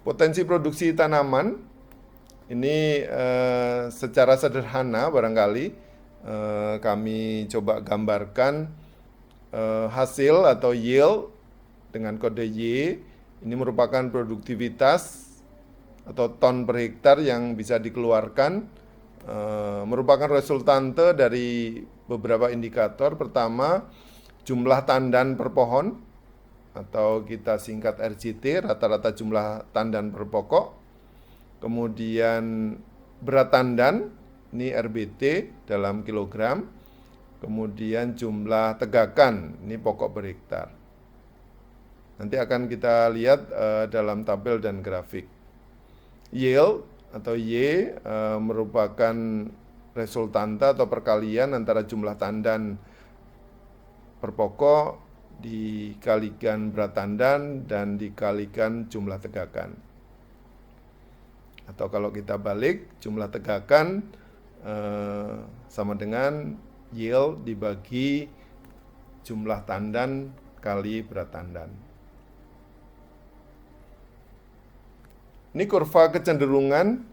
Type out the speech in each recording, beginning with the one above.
Potensi produksi tanaman ini secara sederhana barangkali kami coba gambarkan hasil atau yield dengan kode Y. Ini merupakan produktivitas atau ton per hektar yang bisa dikeluarkan, merupakan resultante dari beberapa indikator. Pertama, jumlah tandan per pohon atau kita singkat RJT, rata-rata jumlah tandan per pokok. Kemudian berat tandan, ini RBT dalam kilogram. Kemudian jumlah tegakan, ini pokok per hektar. Nanti akan kita lihat dalam tabel dan grafik. Yield atau Y merupakan resultante atau perkalian antara jumlah tandan per pokok dikalikan berat tandan dan dikalikan jumlah tegakan. Atau kalau kita balik, jumlah tegakan sama dengan yield dibagi jumlah tandan kali berat tandan. Ini kurva kecenderungan,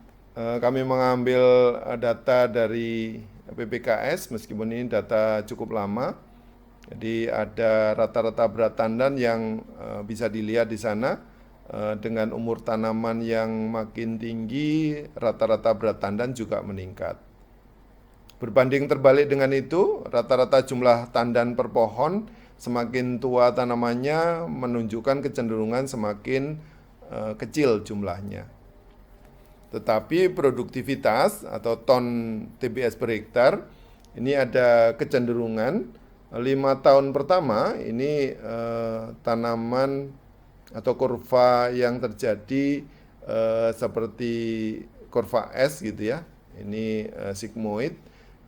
kami mengambil data dari PPKS, meskipun ini data cukup lama. Jadi ada rata-rata berat tandan yang bisa dilihat di sana. Dengan umur tanaman yang makin tinggi, rata-rata berat tandan juga meningkat. Berbanding terbalik dengan itu, rata-rata jumlah tandan per pohon semakin tua tanamannya menunjukkan kecenderungan semakin kecil jumlahnya. Tetapi produktivitas atau ton TBS per hektar ini ada kecenderungan 5 tahun pertama ini tanaman atau kurva yang terjadi seperti kurva S gitu ya. Ini sigmoid.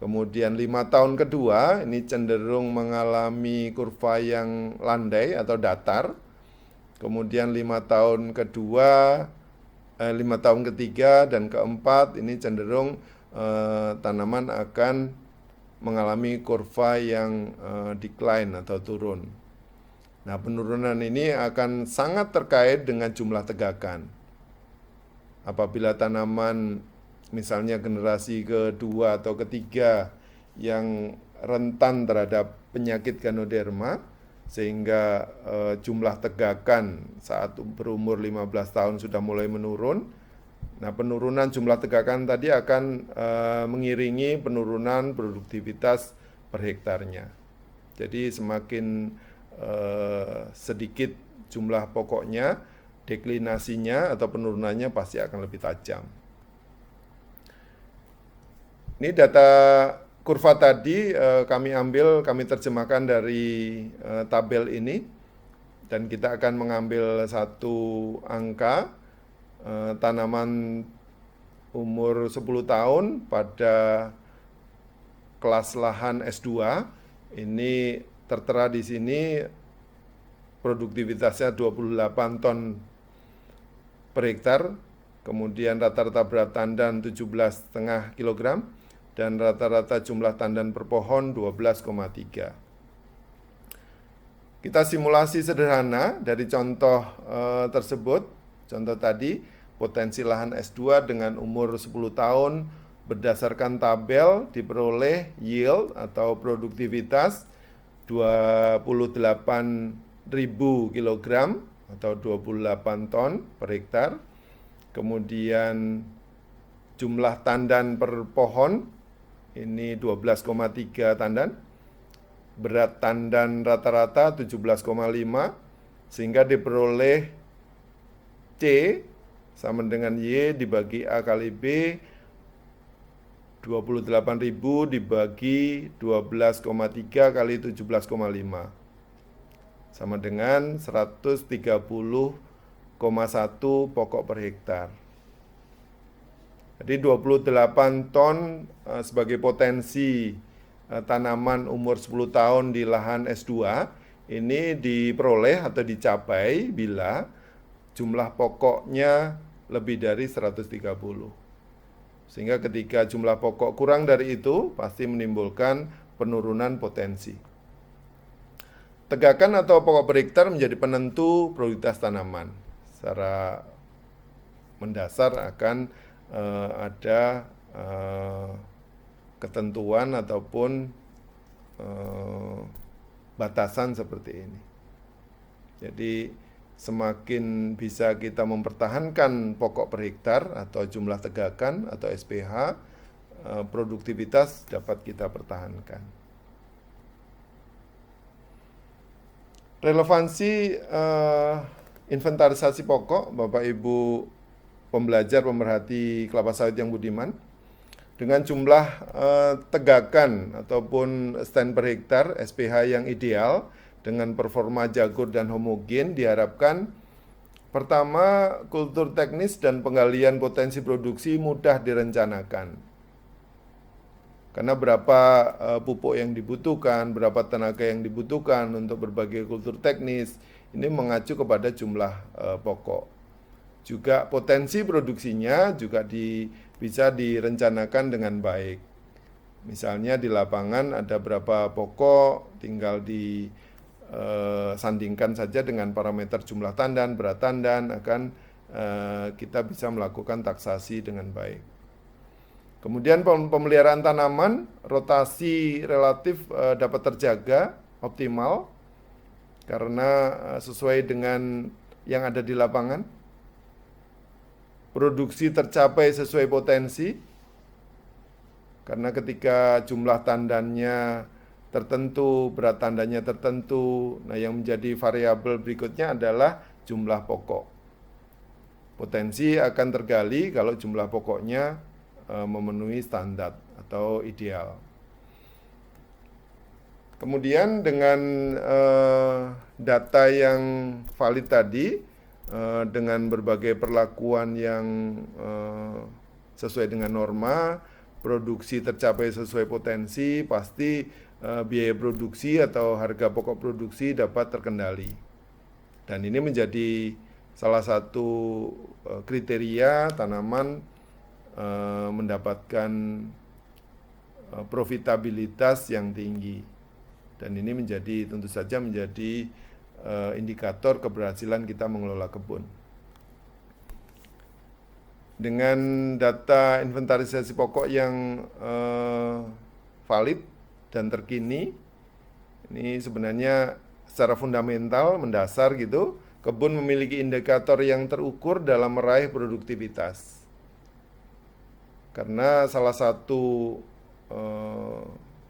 Kemudian 5 tahun kedua ini cenderung mengalami kurva yang landai atau datar. Kemudian 5 tahun kedua, 5 tahun ketiga dan keempat ini cenderung tanaman akan mengalami kurva yang decline atau turun. Nah, penurunan ini akan sangat terkait dengan jumlah tegakan. Apabila tanaman misalnya generasi kedua atau ketiga yang rentan terhadap penyakit Ganoderma, sehingga jumlah tegakan saat berumur 15 tahun sudah mulai menurun. Nah, penurunan jumlah tegakan tadi akan mengiringi penurunan produktivitas per hektarnya. Jadi semakin sedikit jumlah pokoknya, deklinasinya atau penurunannya pasti akan lebih tajam. Ini data kurva tadi kami terjemahkan dari tabel ini, dan kita akan mengambil satu angka tanaman umur 10 tahun pada kelas lahan S2. Ini tertera di sini produktivitasnya 28 ton per hektar, kemudian rata-rata berat tandan 17,5 kg, dan rata-rata jumlah tandan per pohon 12,3. Kita simulasi sederhana dari contoh tersebut. Contoh tadi, potensi lahan S2 dengan umur 10 tahun berdasarkan tabel diperoleh yield atau produktivitas 28.000 kg atau 28 ton per hektar. Kemudian jumlah tandan per pohon ini 12,3 tandan. Berat tandan rata-rata 17,5, sehingga diperoleh C sama dengan Y dibagi A kali B, 28.000 dibagi 12,3 kali 17,5 sama dengan 130,1 pokok per hektar. Jadi 28 ton sebagai potensi tanaman umur 10 tahun di lahan S2 ini diperoleh atau dicapai bila jumlah pokoknya lebih dari 130. Sehingga ketika jumlah pokok kurang dari itu, pasti menimbulkan penurunan potensi. Tegakan atau pokok per hektar menjadi penentu produktivitas tanaman. Secara mendasar akan ada ketentuan ataupun batasan seperti ini. Jadi semakin bisa kita mempertahankan pokok per hektar atau jumlah tegakan atau SPH, produktivitas dapat kita pertahankan. Relevansi inventarisasi pokok, Bapak Ibu pembelajar pemerhati kelapa sawit yang budiman, dengan jumlah tegakan ataupun stand per hektar SPH yang ideal dengan performa jagur dan homogen, diharapkan pertama, kultur teknis dan penggalian potensi produksi mudah direncanakan. Karena berapa pupuk yang dibutuhkan, berapa tenaga yang dibutuhkan untuk berbagai kultur teknis, ini mengacu kepada jumlah pokok. Juga potensi produksinya juga bisa direncanakan dengan baik. Misalnya di lapangan ada berapa pokok, tinggal disandingkan saja dengan parameter jumlah tandan, berat tandan, akan kita bisa melakukan taksasi dengan baik. Kemudian pemeliharaan tanaman, rotasi relatif dapat terjaga optimal karena sesuai dengan yang ada di lapangan. Produksi tercapai sesuai potensi, karena ketika jumlah tandannya tertentu, berat tandannya tertentu, nah yang menjadi variabel berikutnya adalah jumlah pokok. Potensi akan tergali kalau jumlah pokoknya memenuhi standar atau ideal. Kemudian dengan data yang valid tadi, dengan berbagai perlakuan yang sesuai dengan norma, produksi tercapai sesuai potensi, pasti biaya produksi atau harga pokok produksi dapat terkendali. Dan ini menjadi salah satu kriteria tanaman mendapatkan profitabilitas yang tinggi. Dan ini tentu saja menjadi indikator keberhasilan kita mengelola kebun. Dengan data inventarisasi pokok yang valid dan terkini, ini sebenarnya secara fundamental, mendasar gitu, kebun memiliki indikator yang terukur dalam meraih produktivitas. Karena salah satu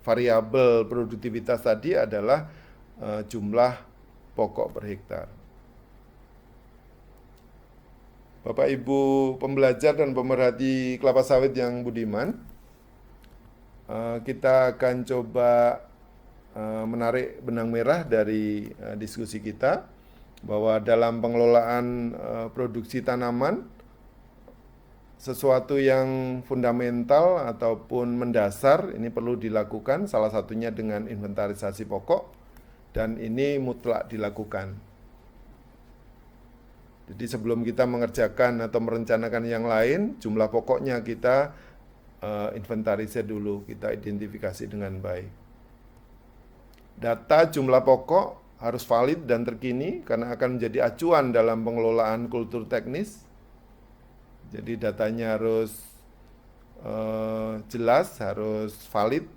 variabel produktivitas tadi adalah jumlah pokok per hektar. Bapak Ibu pembelajar dan pemerhati kelapa sawit yang budiman, kita akan coba menarik benang merah dari diskusi kita bahwa dalam pengelolaan produksi tanaman, sesuatu yang fundamental ataupun mendasar ini perlu dilakukan, salah satunya dengan inventarisasi pokok. Dan ini mutlak dilakukan. Jadi sebelum kita mengerjakan atau merencanakan yang lain, jumlah pokoknya kita inventarisir dulu, kita identifikasi dengan baik. Data jumlah pokok harus valid dan terkini karena akan menjadi acuan dalam pengelolaan kultur teknis. Jadi datanya harus jelas, harus valid,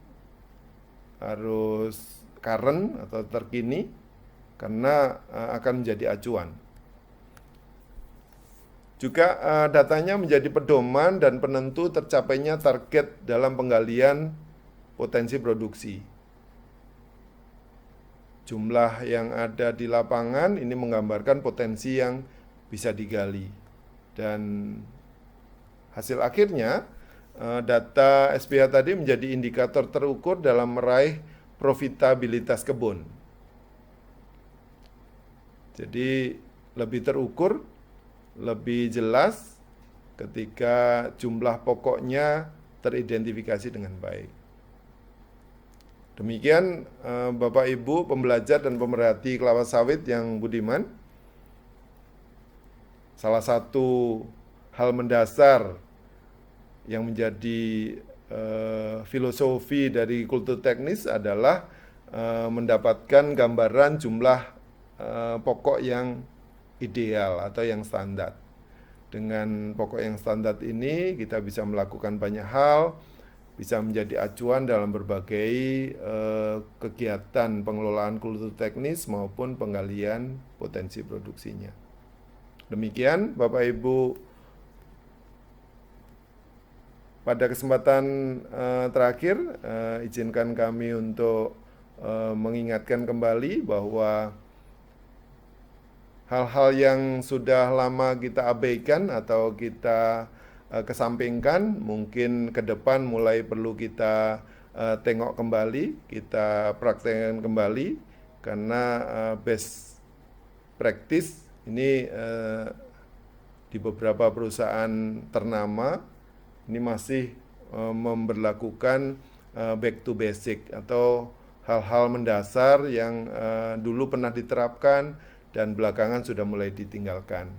harus current atau terkini, karena akan menjadi acuan. Juga datanya menjadi pedoman dan penentu tercapainya target dalam penggalian potensi produksi. Jumlah yang ada di lapangan ini menggambarkan potensi yang bisa digali. Dan hasil akhirnya, data SPH tadi menjadi indikator terukur dalam meraih profitabilitas kebun. Jadi lebih terukur, lebih jelas ketika jumlah pokoknya teridentifikasi dengan baik. Demikian Bapak Ibu pembelajar dan pemerhati kelapa sawit yang budiman. Salah satu hal mendasar yang menjadi filosofi dari kultur teknis adalah mendapatkan gambaran jumlah pokok yang ideal atau yang standar. Dengan pokok yang standar ini kita bisa melakukan banyak hal, bisa menjadi acuan dalam berbagai kegiatan pengelolaan kultur teknis maupun penggalian potensi produksinya. Demikian Bapak Ibu, pada kesempatan terakhir izinkan kami untuk mengingatkan kembali bahwa hal-hal yang sudah lama kita abaikan atau kita kesampingkan, mungkin ke depan mulai perlu kita tengok kembali, kita praktekkan kembali, karena best practice ini di beberapa perusahaan ternama ini masih memberlakukan back to basic atau hal-hal mendasar yang dulu pernah diterapkan dan belakangan sudah mulai ditinggalkan.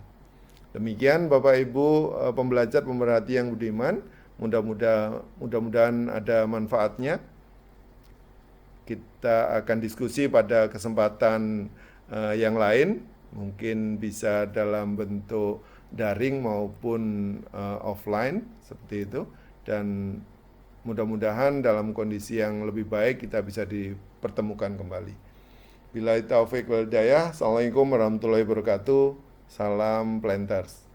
Demikian Bapak Ibu pembelajar pemerhati yang budiman, mudah-mudahan ada manfaatnya. Kita akan diskusi pada kesempatan yang lain, mungkin bisa dalam bentuk daring maupun offline seperti itu, dan mudah-mudahan dalam kondisi yang lebih baik kita bisa dipertemukan kembali. Billahi taufiq wal hidayah. Assalamualaikum warahmatullahi wabarakatuh. Salam Planters.